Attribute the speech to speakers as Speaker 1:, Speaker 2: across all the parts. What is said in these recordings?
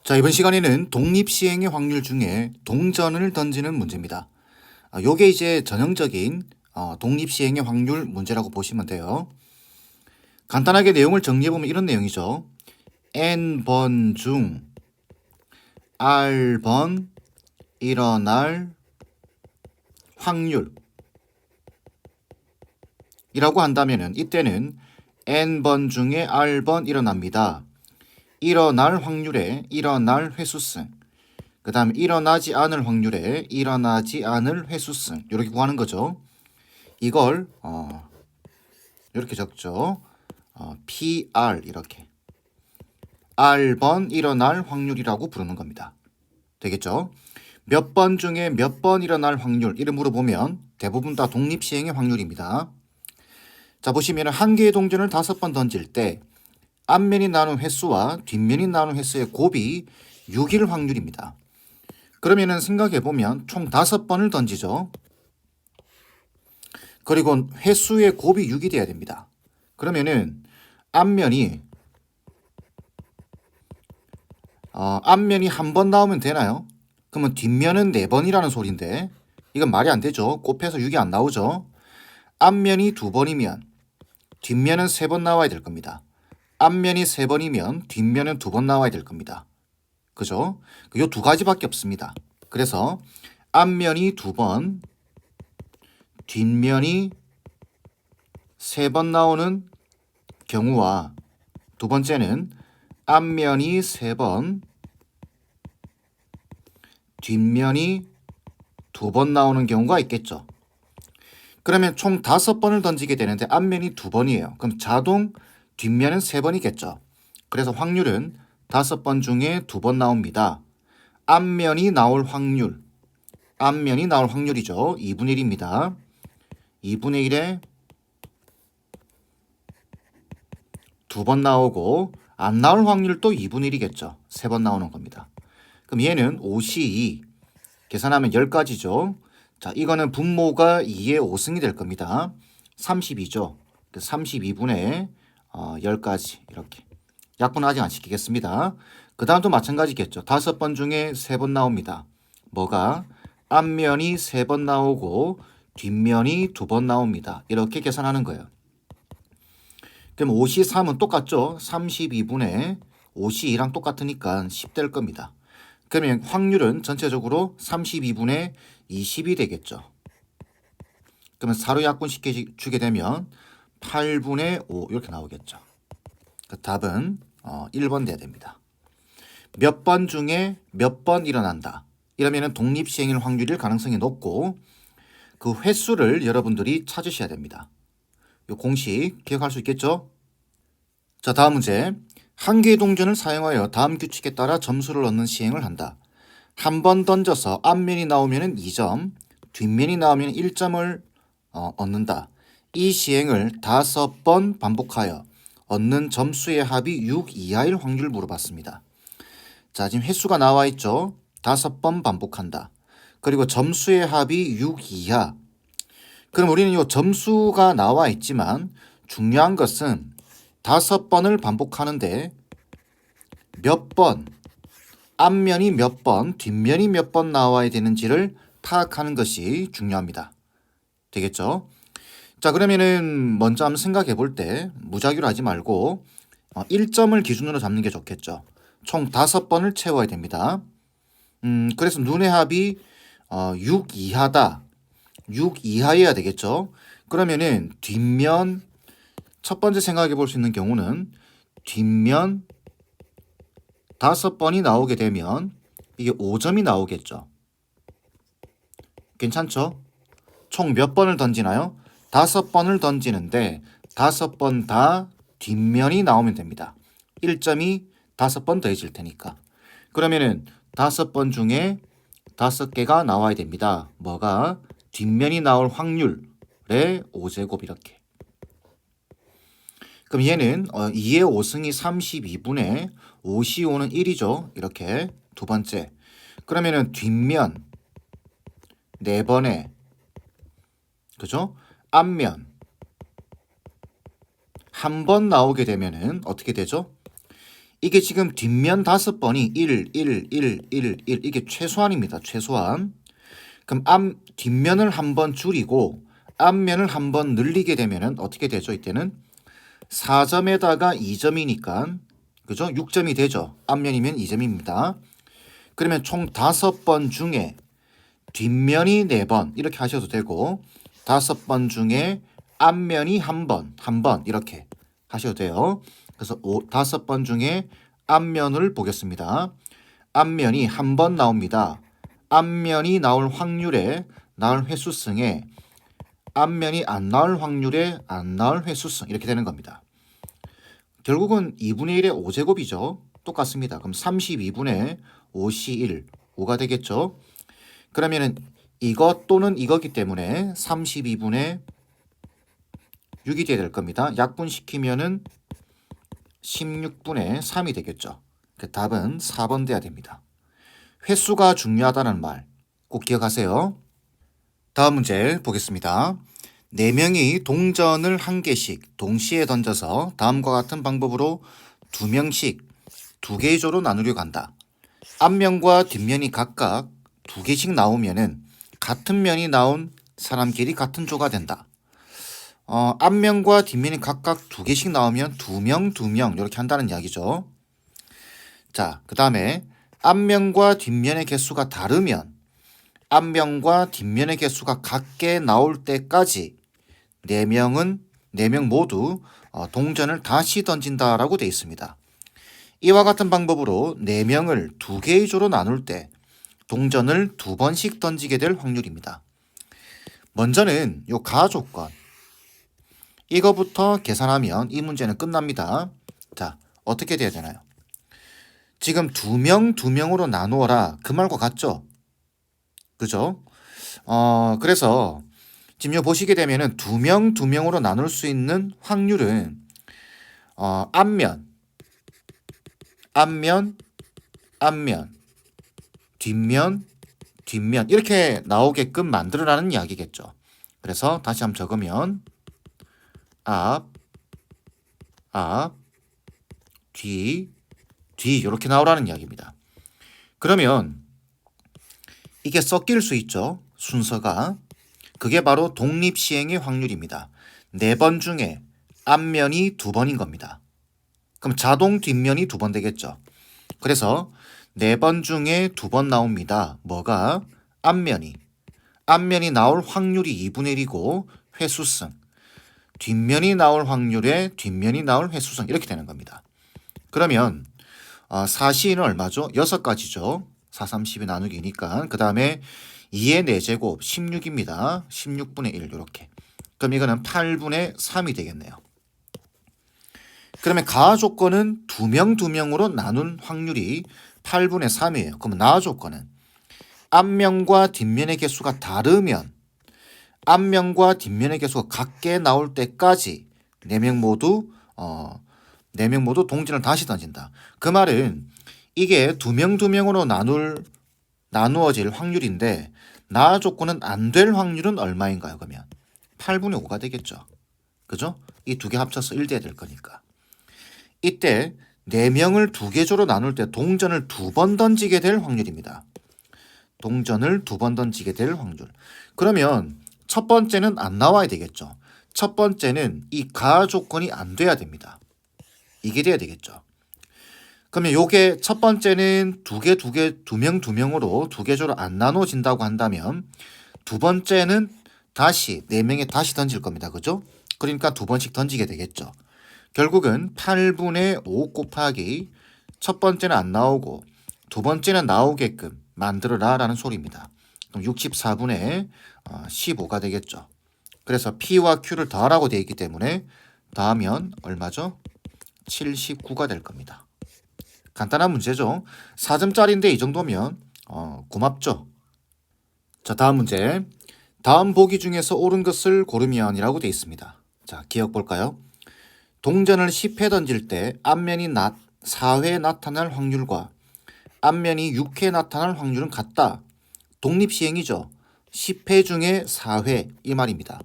Speaker 1: 자, 이번 시간에는 독립시행의 확률 중에 동전을 던지는 문제입니다. 요게 이제 전형적인 독립시행의 확률 문제라고 보시면 돼요. 간단하게 내용을 정리해보면 이런 내용이죠. n번 중 r번 일어날 확률 이라고 한다면은 이때는 n번 중에 r번 일어납니다. 일어날 확률에 일어날 횟수승, 그 다음에 일어나지 않을 확률에 일어나지 않을 횟수승, 이렇게 구하는 거죠. 이걸 이렇게 적죠. PR 이렇게 R번 일어날 확률이라고 부르는 겁니다. 되겠죠? 몇 번 중에 몇 번 일어날 확률 이를 물어보면 대부분 다 독립시행의 확률입니다. 자, 보시면 한 개의 동전을 5번 던질 때 앞면이 나눈 횟수와 뒷면이 나눈 횟수의 곱이 6일 확률입니다. 그러면은 생각해보면 총 5번을 던지죠. 그리고 횟수의 곱이 6이 돼야 됩니다. 그러면은 앞면이 한 번 나오면 되나요? 그러면 뒷면은 4번이라는 소리인데 이건 말이 안 되죠. 곱해서 6이 안 나오죠. 앞면이 2번이면 뒷면은 3번 나와야 될 겁니다. 앞면이 3번이면 뒷면은 2번 나와야 될 겁니다. 그죠? 요 2가지밖에 없습니다. 그래서 앞면이 2번, 뒷면이 3번 나오는 경우와 두 번째는 앞면이 3번, 뒷면이 2번 나오는 경우가 있겠죠. 그러면 총 5번을 던지게 되는데 앞면이 2번이에요. 그럼 자동 뒷면은 3번이겠죠. 그래서 확률은 5번 중에 2번 나옵니다. 앞면이 나올 확률이죠. 2분의 1입니다. 2분의 1에 2번 나오고 안 나올 확률도 2분의 1이겠죠. 3번 나오는 겁니다. 그럼 얘는 5C2 계산하면 10가지죠. 자, 이거는 분모가 2의 5승이 될 겁니다. 32죠. 32분의 10가지 이렇게. 약분 아직 안 시키겠습니다. 그 다음도 마찬가지겠죠. 5번 중에 3번 나옵니다. 뭐가? 앞면이 3번 나오고 뒷면이 2번 나옵니다. 이렇게 계산하는 거예요. 그럼 5C3은 똑같죠? 32분의 5C2랑 똑같으니까 10 될 겁니다. 그러면 확률은 전체적으로 32분의 20이 되겠죠. 그러면 4로 약분시켜주게 되면 8분의 5 이렇게 나오겠죠. 그 답은 1번 돼야 됩니다. 몇 번 중에 몇 번 일어난다. 이러면 독립시행일 확률일 가능성이 높고 그 횟수를 여러분들이 찾으셔야 됩니다. 이 공식 기억할 수 있겠죠? 자, 다음 문제. 한 개의 동전을 사용하여 다음 규칙에 따라 점수를 얻는 시행을 한다. 한 번 던져서 앞면이 나오면 2점, 뒷면이 나오면 1점을 얻는다. 이 시행을 5번 반복하여 얻는 점수의 합이 6 이하일 확률을 물어봤습니다. 자, 지금 횟수가 나와 있죠. 5번 반복한다. 그리고 점수의 합이 6 이하. 그럼 우리는 이 점수가 나와 있지만 중요한 것은 5번을 반복하는데 몇 번, 앞면이 몇 번, 뒷면이 몇 번 나와야 되는지를 파악하는 것이 중요합니다. 되겠죠? 자, 그러면은 먼저 한번 생각해 볼 때 무작위로 하지 말고 1점을 기준으로 잡는 게 좋겠죠. 총 5번을 채워야 됩니다. 그래서 눈의 합이 6 이하다. 6 이하여야 되겠죠. 그러면은 뒷면 첫 번째 생각해 볼 수 있는 경우는 뒷면 5번이 나오게 되면 이게 5점이 나오겠죠. 괜찮죠? 총 몇 번을 던지나요? 5번을 던지는데 5번 다 뒷면이 나오면 됩니다. 1점이 5번 더해질 테니까. 그러면은 5번 중에 5개가 나와야 됩니다. 뭐가? 뒷면이 나올 확률의 5제곱 이렇게. 그럼 얘는 2의 5승이 32분의 5C5는 1이죠. 이렇게 두 번째. 그러면은 뒷면 4번에 그죠? 앞면 한 번 나오게 되면은 어떻게 되죠? 이게 지금 뒷면 5번이 1, 1, 1, 1, 1 이게 최소한입니다. 최소한. 그럼 뒷면을 한번 줄이고 앞면을 한번 늘리게 되면은 어떻게 되죠? 이때는 4점에다가 2점이니까 그죠? 6점이 되죠. 앞면이면 2점입니다. 그러면 총 5번 중에 뒷면이 4번 이렇게 하셔도 되고 5번 중에 앞면이 한 번 이렇게 하셔도 돼요. 그래서 5번 중에 앞면을 보겠습니다. 앞면이 한 번 나옵니다. 앞면이 나올 확률에 나올 횟수승에 앞면이 안 나올 확률에 안 나올 횟수승 이렇게 되는 겁니다. 결국은 2분의 1의 5제곱이죠. 똑같습니다. 그럼 32분의 5C1 5가 되겠죠. 그러면은 이것 또는 이거기 때문에 32분의 6이 돼야 될 겁니다. 약분시키면은 16분의 3이 되겠죠. 그 답은 4번 돼야 됩니다. 횟수가 중요하다는 말 꼭 기억하세요. 다음 문제 보겠습니다. 4명이 동전을 1개씩 동시에 던져서 다음과 같은 방법으로 2명씩 2개의 조로 나누려고 한다. 앞면과 뒷면이 각각 2개씩 나오면은 같은 면이 나온 사람끼리 같은 조가 된다. 앞면과 뒷면이 각각 2개씩 나오면 2명, 2명 이렇게 한다는 이야기죠. 자, 그 다음에 앞면과 뒷면의 개수가 다르면 앞면과 뒷면의 개수가 같게 나올 때까지 4명 모두 동전을 다시 던진다라고 되어 있습니다. 이와 같은 방법으로 4명을 2개의 조로 나눌 때 동전을 2번씩 던지게 될 확률입니다. 먼저는 요 가조건 이거부터 계산하면 이 문제는 끝납니다. 자, 어떻게 돼야 되나요? 지금 2명으로 나누어라 그 말과 같죠? 그죠? 그래서 지금 요 보시게 되면은 2명으로 나눌 수 있는 확률은 앞면, 뒷면 이렇게 나오게끔 만들어라는 이야기겠죠. 그래서 다시 한번 적으면 앞, 뒤 이렇게 나오라는 이야기입니다. 그러면 이게 섞일 수 있죠. 순서가. 그게 바로 독립시행의 확률입니다. 4번 중에 앞면이 2번인 겁니다. 그럼 자동 뒷면이 2번 되겠죠. 그래서 4번 중에 2번 나옵니다. 뭐가? 앞면이 나올 확률이 2분의 1이고 횟수승. 뒷면이 나올 확률에 뒷면이 나올 횟수승 이렇게 되는 겁니다. 그러면 4시는 얼마죠? 6가지죠. 4, 30이 나누기니까. 그 다음에 2의 4제곱 16입니다. 16분의 1 이렇게. 그럼 이거는 8분의 3이 되겠네요. 그러면 가하 조건은 2명으로 나눈 확률이 8분의 3이에요. 그럼 나하 조건은 앞면과 뒷면의 개수가 다르면 앞면과 뒷면의 개수가 같게 나올 때까지 4명 모두 동전을 다시 던진다. 그 말은 이게 2명으로 나누어질 확률인데 나하 조건은 안 될 확률은 얼마인가요? 그러면 8분의 5가 되겠죠. 그죠? 이 두 개 합쳐서 1 돼야 될 거니까. 이때 4명을 2개 조로 나눌 때 동전을 2번 던지게 될 확률입니다. 동전을 2번 던지게 될 확률. 그러면 첫 번째는 안 나와야 되겠죠. 첫 번째는 이 가하 조건이 안 돼야 됩니다. 이게 돼야 되겠죠. 그러면 요게 첫 번째는 2명으로 2개 조로 안 나눠진다고 한다면 두 번째는 다시 4명에 다시 던질 겁니다. 그죠? 그러니까 2번씩 던지게 되겠죠. 결국은 8분의 5 곱하기 첫 번째는 안 나오고 두 번째는 나오게끔 만들어라 라는 소리입니다. 그럼 64분의 15가 되겠죠. 그래서 P와 Q를 더하라고 되어 있기 때문에 더하면 얼마죠? 79가 될 겁니다. 간단한 문제죠. 4점짜리인데 이 정도면 고맙죠. 자, 다음 문제. 다음 보기 중에서 옳은 것을 고르면이라고 되어 있습니다. 자, 기억 볼까요? 동전을 10회 던질 때 앞면이 4회 나타날 확률과 앞면이 6회 나타날 확률은 같다. 독립시행이죠. 10회 중에 4회 이 말입니다.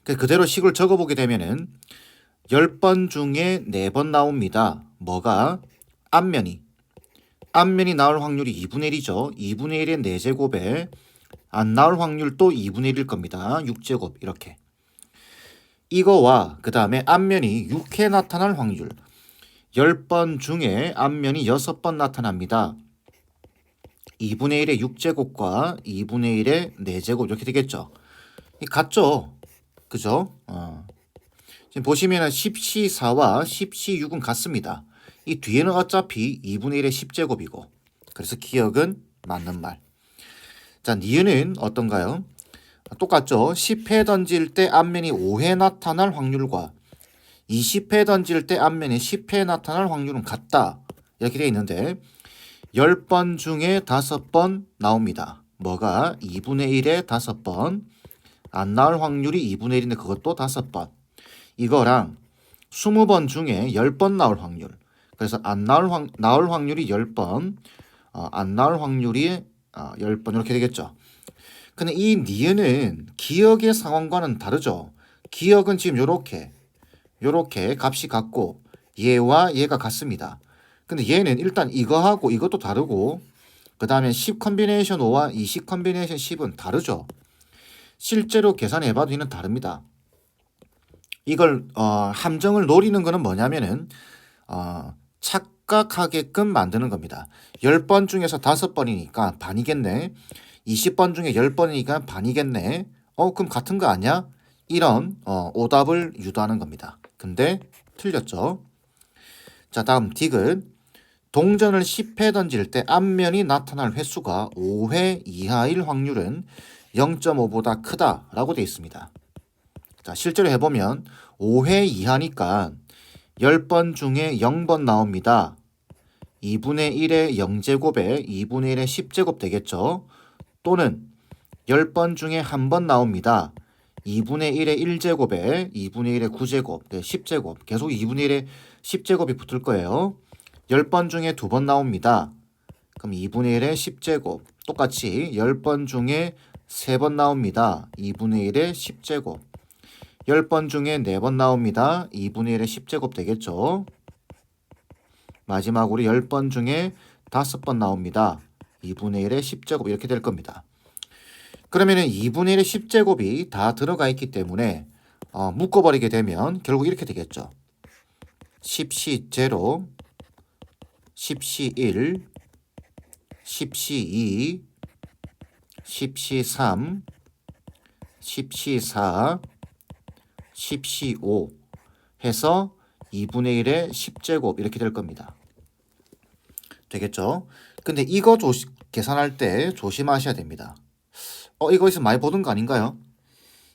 Speaker 1: 그대로 식을 적어보게 되면은 10번 중에 4번 나옵니다. 뭐가? 앞면이 나올 확률이 2분의 1이죠. 2분의 1의 4제곱에 안 나올 확률도 2분의 1일 겁니다. 6제곱 이렇게. 이거와 그 다음에 앞면이 6회 나타날 확률. 10번 중에 앞면이 6번 나타납니다. 2분의 1의 6제곱과 2분의 1의 4제곱 이렇게 되겠죠. 같죠? 그죠? 지금 보시면 10C4와 10C6은 같습니다. 이 뒤에는 어차피 2분의 1의 10제곱이고 그래서 기억은 맞는 말. 자, 니은은 어떤가요? 똑같죠? 10회 던질 때 앞면이 5회 나타날 확률과 20회 던질 때 앞면이 10회 나타날 확률은 같다. 이렇게 되어 있는데 10번 중에 5번 나옵니다. 뭐가? 2분의 1에 5번. 안 나올 확률이 2분의 1인데 그것도 5번. 이거랑 20번 중에 10번 나올 확률. 그래서 안 나올 확률이 10번. 안 나올 확률이 10번 이렇게 되겠죠. 근데 이 니은은 기억의 상황과는 다르죠. 기억은 지금 요렇게 값이 같고 얘와 얘가 같습니다. 근데 얘는 일단 이거하고 이것도 다르고 그 다음에 10 컨비네이션 5와 20 컨비네이션 10은 다르죠. 실제로 계산해봐도 얘는 다릅니다. 이걸 함정을 노리는 거는 뭐냐면은 착각하게끔 만드는 겁니다. 10번 중에서 5번이니까 반이겠네. 20번 중에 10번이니까 반이겠네. 그럼 같은 거 아니야? 이런 오답을 유도하는 겁니다. 근데 틀렸죠. 자, 다음 디귿. 동전을 10회 던질 때 앞면이 나타날 횟수가 5회 이하일 확률은 0.5보다 크다라고 되어 있습니다. 자, 실제로 해보면 5회 이하니까 10번 중에 0번 나옵니다. 2분의 1의 0제곱에 2분의 1의 10제곱 되겠죠. 또는 10번 중에 1번 나옵니다. 2분의 1의 1제곱에 2분의 1의 9제곱, 10제곱. 계속 2분의 1의 10제곱이 붙을 거예요. 10번 중에 2번 나옵니다. 그럼 2분의 1의 10제곱. 똑같이 10번 중에 3번 나옵니다. 2분의 1의 10제곱. 10번 중에 4번 나옵니다. 2분의 1의 10제곱 되겠죠. 마지막으로 10번 중에 5번 나옵니다. 2분의 1의 10제곱 이렇게 될 겁니다. 그러면은 2분의 1의 10제곱이 다 들어가 있기 때문에 묶어버리게 되면 결국 이렇게 되겠죠. 10C0, 10C1, 10C2, 10C3, 10C4, 10C5 해서 2분의 1의 10제곱 이렇게 될 겁니다. 되겠죠? 근데 이거 계산할 때 조심하셔야 됩니다. 이거 있으면 많이 보던 거 아닌가요?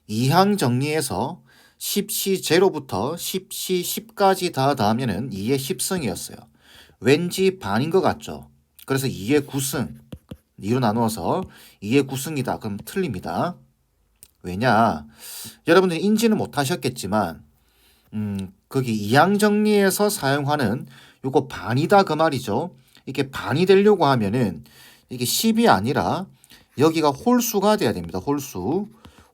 Speaker 1: 이항 정리에서 10C0부터 10C10까지 다 더하면은 2의 10승이었어요. 왠지 반인 것 같죠? 그래서 2의 9승, 2로 나누어서 2의 9승이다. 그럼 틀립니다. 왜냐? 여러분들이 인지는 못하셨겠지만 거기 이항 정리에서 사용하는 요거 반이다 그 말이죠. 이게 반이 되려고 하면은 이게 10이 아니라 여기가 홀수가 돼야 됩니다.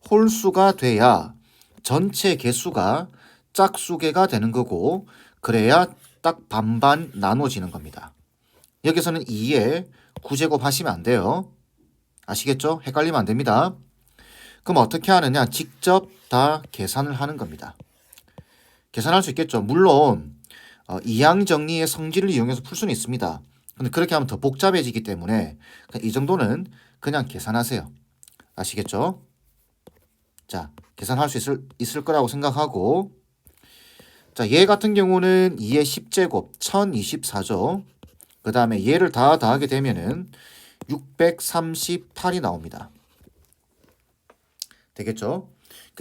Speaker 1: 홀수가 돼야 전체 개수가 짝수개가 되는 거고 그래야 딱 반반 나눠지는 겁니다. 여기서는 2에 9제곱 하시면 안 돼요. 아시겠죠? 헷갈리면 안 됩니다. 그럼 어떻게 하느냐? 직접 다 계산을 하는 겁니다. 계산할 수 있겠죠. 물론 이항 정리의 성질을 이용해서 풀 수는 있습니다. 근데 그렇게 하면 더 복잡해지기 때문에 이 정도는 그냥 계산하세요. 아시겠죠? 자, 계산할 수 있을 거라고 생각하고 자, 얘 같은 경우는 2의 10제곱 1024죠. 그 다음에 얘를 다 더하게 되면은 638이 나옵니다. 되겠죠?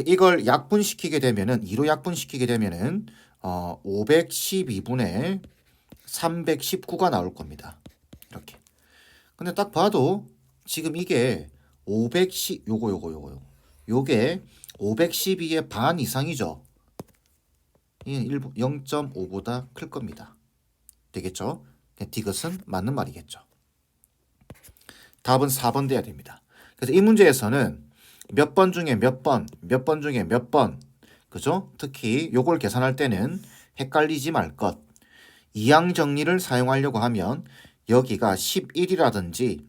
Speaker 1: 이걸 약분시키게 되면은 2로 약분시키게 되면은 512분의 319가 나올 겁니다. 이렇게. 근데 딱 봐도 지금 이게 510 요게 512의 반 이상이죠. 이 0.5보다 클 겁니다. 되겠죠? 디귿은 맞는 말이겠죠. 답은 4번 돼야 됩니다. 그래서 이 문제에서는 몇 번 중에 몇 번 중에 몇 번, 그죠? 특히 요걸 계산할 때는 헷갈리지 말 것. 이항 정리를 사용하려고 하면 여기가 11이라든지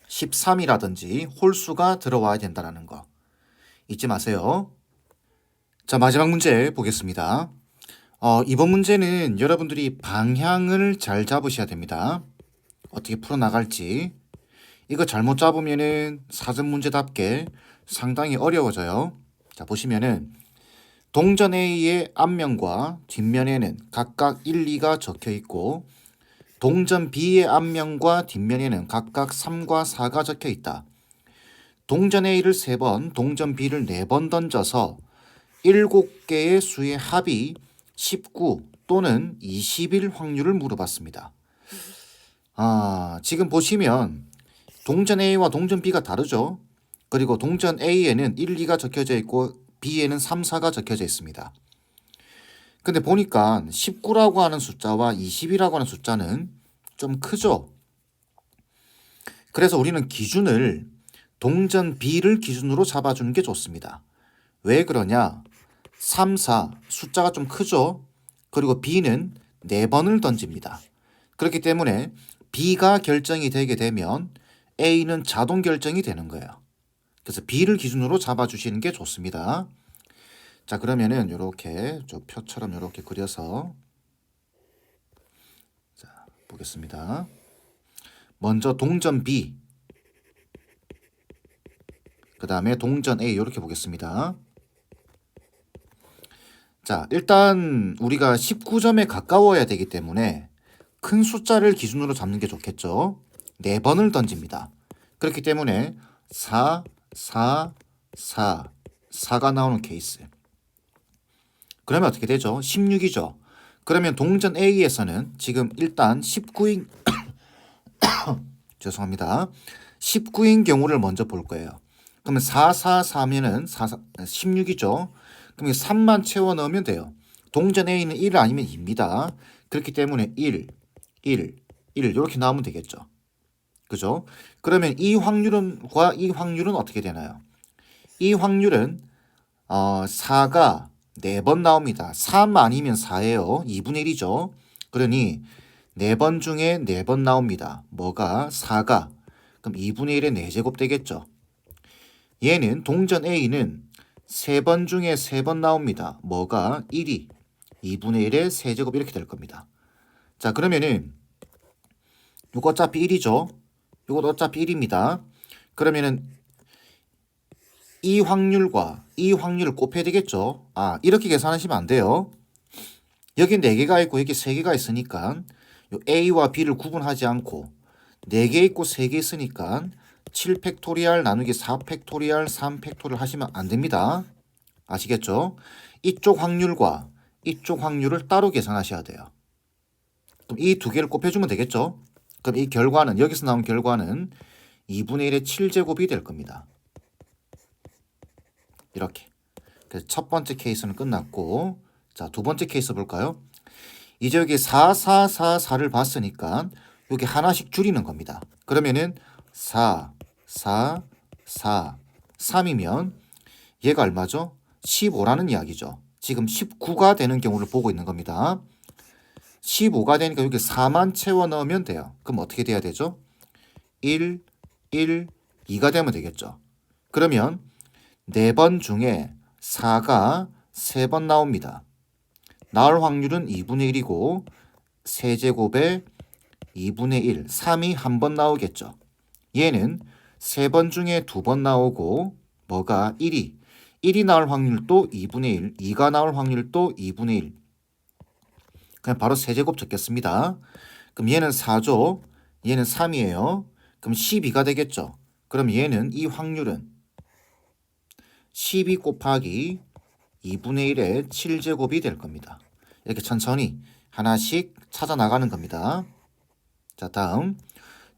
Speaker 1: 13이라든지 홀수가 들어와야 된다는 거 잊지 마세요. 자, 마지막 문제 보겠습니다. 이번 문제는 여러분들이 방향을 잘 잡으셔야 됩니다. 어떻게 풀어나갈지. 이거 잘못 잡으면은 사전 문제답게 상당히 어려워져요. 자, 보시면은 동전 A의 앞면과 뒷면에는 각각 1, 2가 적혀 있고 동전 B의 앞면과 뒷면에는 각각 3과 4가 적혀 있다. 동전 A를 3번, 동전 B를 4번 던져서 7개의 수의 합이 19 또는 20일 확률을 물어봤습니다. 지금 보시면 동전 A와 동전 B가 다르죠. 그리고 동전 A에는 1, 2가 적혀져 있고 B에는 3, 4가 적혀져 있습니다. 근데 보니까 19라고 하는 숫자와 20이라고 하는 숫자는 좀 크죠. 그래서 우리는 기준을 동전 B를 기준으로 잡아주는 게 좋습니다. 왜 그러냐? 3, 4 숫자가 좀 크죠. 그리고 B는 4번을 던집니다. 그렇기 때문에 B가 결정이 되게 되면 A는 자동 결정이 되는 거예요. 그래서 B를 기준으로 잡아주시는 게 좋습니다. 자, 그러면은 이렇게 저 표처럼 이렇게 그려서 자, 보겠습니다. 먼저 동전 B, 그 다음에 동전 A 이렇게 보겠습니다. 자, 일단 우리가 19점에 가까워야 되기 때문에 큰 숫자를 기준으로 잡는 게 좋겠죠. 4번을 던집니다. 그렇기 때문에 4, 4, 4, 4가 나오는 케이스. 그러면 어떻게 되죠? 16이죠. 그러면 동전 A에서는 지금 일단 19인 죄송합니다. 19인 경우를 먼저 볼 거예요. 그러면 4, 4, 4면은 16이죠. 그럼 3만 채워 넣으면 돼요. 동전 A는 1 아니면 2입니다. 그렇기 때문에 1, 1, 1 이렇게 나오면 되겠죠. 그죠? 그러면 이 확률은 어떻게 되나요? 이 확률은 4가 4번 나옵니다. 3 아니면 4예요. 2분의 1이죠. 그러니 4번 중에 4번 나옵니다. 뭐가? 4가. 그럼 2분의 1의 4제곱 되겠죠. 얘는 동전 A는 3번 중에 3번 나옵니다. 뭐가? 1이. 2분의 1의 세제곱 이렇게 될 겁니다. 자, 그러면은 이거 어차피 1이죠. 이것도 어차피 1입니다. 그러면은 이 확률과 이 확률을 곱해야 되겠죠. 이렇게 계산하시면 안 돼요. 여기 4개가 있고 여기 3개가 있으니까 A와 B를 구분하지 않고 4개 있고 3개 있으니까 7팩토리얼 나누기 4팩토리얼 3팩토리얼 하시면 안 됩니다. 아시겠죠? 이쪽 확률과 이쪽 확률을 따로 계산하셔야 돼요. 그럼 이 두 개를 곱해주면 되겠죠? 그럼 이 결과는 여기서 나온 결과는 2분의 1의 7제곱이 될 겁니다. 이렇게. 그래서 첫 번째 케이스는 끝났고 자, 두 번째 케이스 볼까요? 이제 여기 4, 4, 4, 4를 봤으니까 여기 하나씩 줄이는 겁니다. 그러면은 4, 4, 4, 3이면 얘가 얼마죠? 15라는 이야기죠. 지금 19가 되는 경우를 보고 있는 겁니다. 15가 되니까 여기 4만 채워 넣으면 돼요. 그럼 어떻게 돼야 되죠? 1, 1, 2가 되면 되겠죠. 그러면 4번 중에 4가 3번 나옵니다. 나올 확률은 2분의 1이고 세제곱에 2분의 1, 3이 한 번 나오겠죠. 얘는 3번 중에 2번 나오고 뭐가 1이 나올 확률도 2분의 1, 2가 나올 확률도 2분의 1. 그냥 바로 세제곱 적겠습니다. 그럼 얘는 4죠. 얘는 3이에요. 그럼 12가 되겠죠. 그럼 얘는 이 확률은 12 곱하기 2분의 1의 7제곱이 될 겁니다. 이렇게 천천히 하나씩 찾아 나가는 겁니다. 자, 다음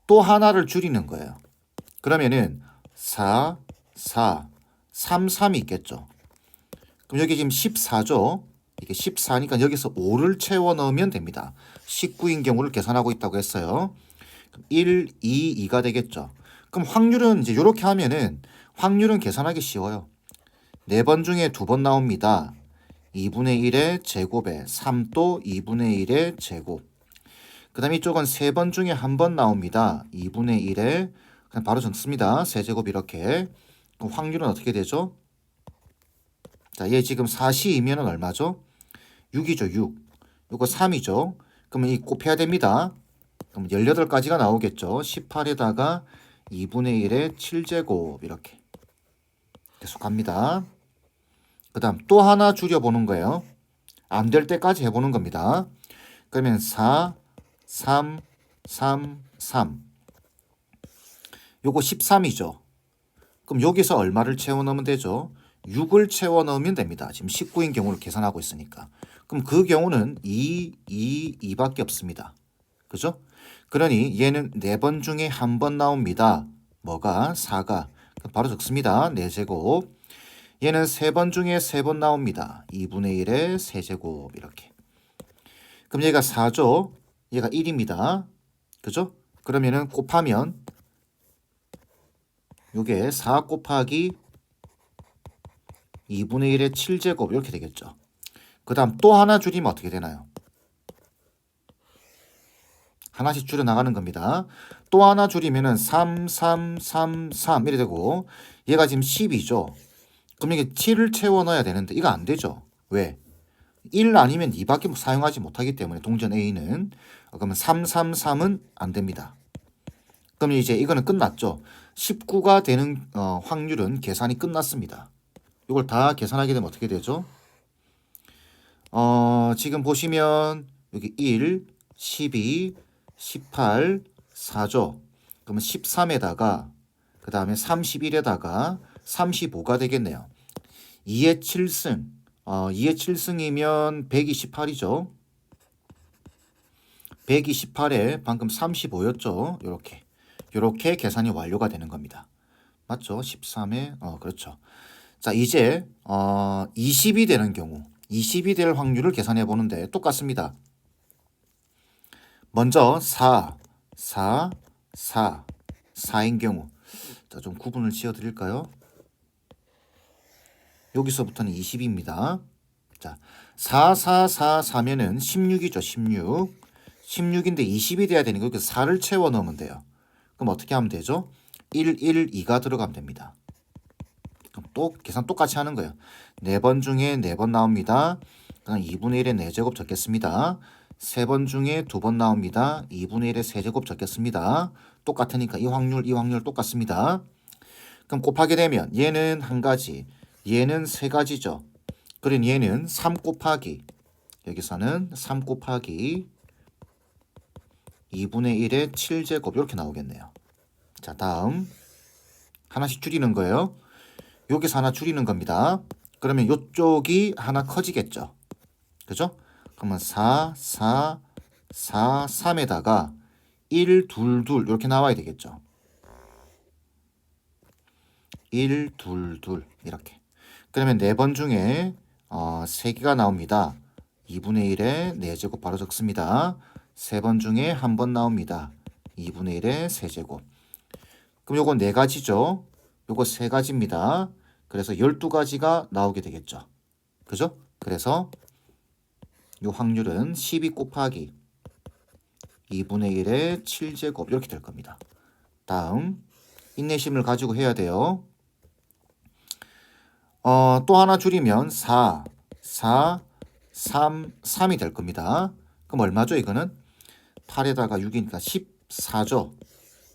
Speaker 1: 또 하나를 줄이는 거예요. 그러면은 4, 4, 3, 3이 있겠죠. 그럼 여기 지금 14죠. 이게 14니까 여기서 5를 채워 넣으면 됩니다. 19인 경우를 계산하고 있다고 했어요. 1, 2, 2가 되겠죠. 그럼 확률은 이제 이렇게 하면은 확률은 계산하기 쉬워요. 4번 중에 2번 나옵니다. 2분의 1의 제곱에 3또 2분의 1의 제곱. 그 다음에 이쪽은 3번 중에 한 번 나옵니다. 2분의 1에 그냥 바로 적습니다. 세제곱 이렇게. 그럼 확률은 어떻게 되죠? 자, 얘 지금 4시이면 얼마죠? 6이죠, 6. 요거 3이죠. 그러면 이 곱해야 됩니다. 그럼 18가지가 나오겠죠. 18에다가 2분의 1의 7제곱 이렇게. 계속 갑니다. 그 다음 또 하나 줄여보는 거예요. 안 될 때까지 해보는 겁니다. 그러면 4, 3, 3, 3. 요거 13이죠. 그럼 여기서 얼마를 채워 넣으면 되죠? 6을 채워 넣으면 됩니다. 지금 19인 경우를 계산하고 있으니까. 그럼 그 경우는 2, 2, 2밖에 없습니다. 그죠? 그러니 얘는 4번 중에 한 번 나옵니다. 뭐가? 4가. 바로 적습니다. 4제곱. 얘는 3번 중에 3번 나옵니다. 2분의 1의 세제곱 이렇게. 그럼 얘가 4죠. 얘가 1입니다. 그죠? 그러면은 곱하면 요게 4 곱하기 2분의 1의 7제곱 이렇게 되겠죠. 그 다음 또 하나 줄이면 어떻게 되나요? 하나씩 줄여 나가는 겁니다. 또 하나 줄이면은 3, 3, 3, 3 이렇게 되고 얘가 지금 10이죠. 그럼 이게 7을 채워 넣어야 되는데 이거 안 되죠. 왜? 1 아니면 2밖에 사용하지 못하기 때문에 동전 A는 그러면 3, 3, 3은 안 됩니다. 그럼 이제 이거는 끝났죠. 19가 되는 확률은 계산이 끝났습니다. 이걸 다 계산하게 되면 어떻게 되죠? 지금 보시면 여기 1, 12, 18, 4죠. 그러면 13에다가 그 다음에 31에다가 35가 되겠네요. 2의 7승. 2의 7승이면 128이죠. 128에 방금 35였죠. 요렇게 계산이 완료가 되는 겁니다. 맞죠? 13에 그렇죠. 자, 이제 20이 되는 경우 20이 될 확률을 계산해 보는데 똑같습니다. 먼저 4, 4, 4, 4인 경우. 자, 좀 구분을 지어 드릴까요? 여기서부터는 20입니다. 자, 4, 4, 4, 4면은 16이죠. 16. 16인데 20이 돼야 되니까 여기서 4를 채워 넣으면 돼요. 그럼 어떻게 하면 되죠? 1, 1, 2가 들어가면 됩니다. 그럼 또 계산 똑같이 하는 거예요. 4번 중에 4번 나옵니다. 그럼 2분의 1의 4제곱 적겠습니다. 3번 중에 2번 나옵니다. 2분의 1의 세제곱 적겠습니다. 똑같으니까 이 확률 똑같습니다. 그럼 곱하게 되면 얘는 한 가지, 얘는 세 가지죠. 그럼 얘는 3 곱하기, 여기서는 3 곱하기 2분의 1의 7제곱 이렇게 나오겠네요. 자, 다음 하나씩 줄이는 거예요. 여기서 하나 줄이는 겁니다. 그러면 이쪽이 하나 커지겠죠. 그죠? 그러면 4, 4, 4, 3에다가 1, 2, 2 이렇게 나와야 되겠죠. 1, 2, 2 이렇게. 그러면 4번 중에 3개가 나옵니다. 2분의 1의 4제곱 바로 적습니다. 3번 중에 한 번 나옵니다. 2분의 1의 세제곱. 그럼 요거 4가지죠. 요거 3가지입니다. 그래서 12가지가 나오게 되겠죠. 그죠? 그래서 요 확률은 12 곱하기 2분의 1의 7제곱 이렇게 될 겁니다. 다음 인내심을 가지고 해야 돼요. 또 하나 줄이면 4, 4, 3, 3이 될 겁니다. 그럼 얼마죠 이거는? 8에다가 6이니까 14죠.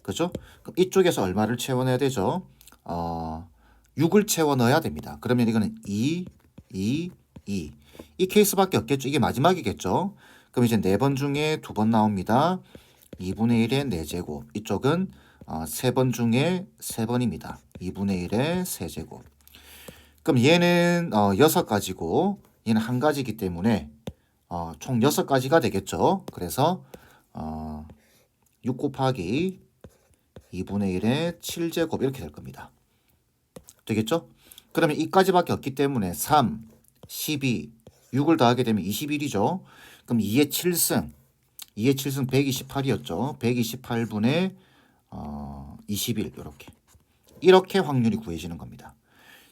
Speaker 1: 그죠? 그럼 이쪽에서 얼마를 채워내야 되죠? 6을 채워 넣어야 됩니다. 그러면 이거는 2, 2, 2. 이 케이스밖에 없겠죠. 이게 마지막이겠죠. 그럼 이제 4번 중에 2번 나옵니다. 2분의 1의 4제곱. 이쪽은 3번 중에 3번입니다. 2분의 1의 세제곱. 그럼 얘는 6가지고 얘는 한 가지이기 때문에 총 6가지가 되겠죠. 그래서 6 곱하기 2분의 1의 7제곱 이렇게 될 겁니다. 되겠죠? 그러면 이까지밖에 없기 때문에 3, 12, 6을 더하게 되면 21이죠. 그럼 2의 7승, 128이었죠. 128분의 21 이렇게 확률이 구해지는 겁니다.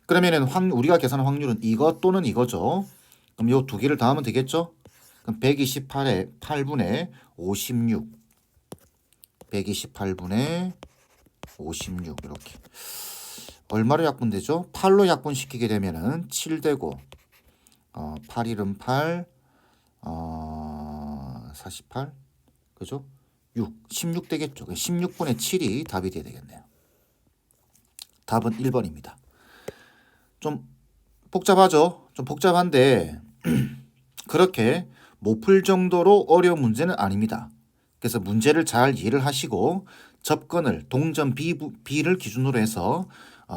Speaker 1: 그러면은 우리가 계산한 확률은 이거 또는 이거죠. 그럼 요 두 개를 더하면 되겠죠? 그럼 128에 8분의 56. 128분의 56 이렇게. 얼마로 약분되죠? 8로 약분시키게 되면은 7 되고 8 1은 8 48 그죠? 16 되겠죠. 16분의 7이 답이 돼야 되겠네요. 답은 1번입니다. 좀 복잡하죠? 좀 복잡한데 그렇게 못 풀 정도로 어려운 문제는 아닙니다. 그래서 문제를 잘 이해를 하시고 접근을 동전 B를 기준으로 해서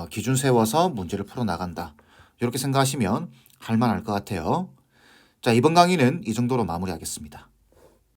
Speaker 1: 기준 세워서 문제를 풀어나간다. 이렇게 생각하시면 할 만할 것 같아요. 자, 이번 강의는 이 정도로 마무리하겠습니다.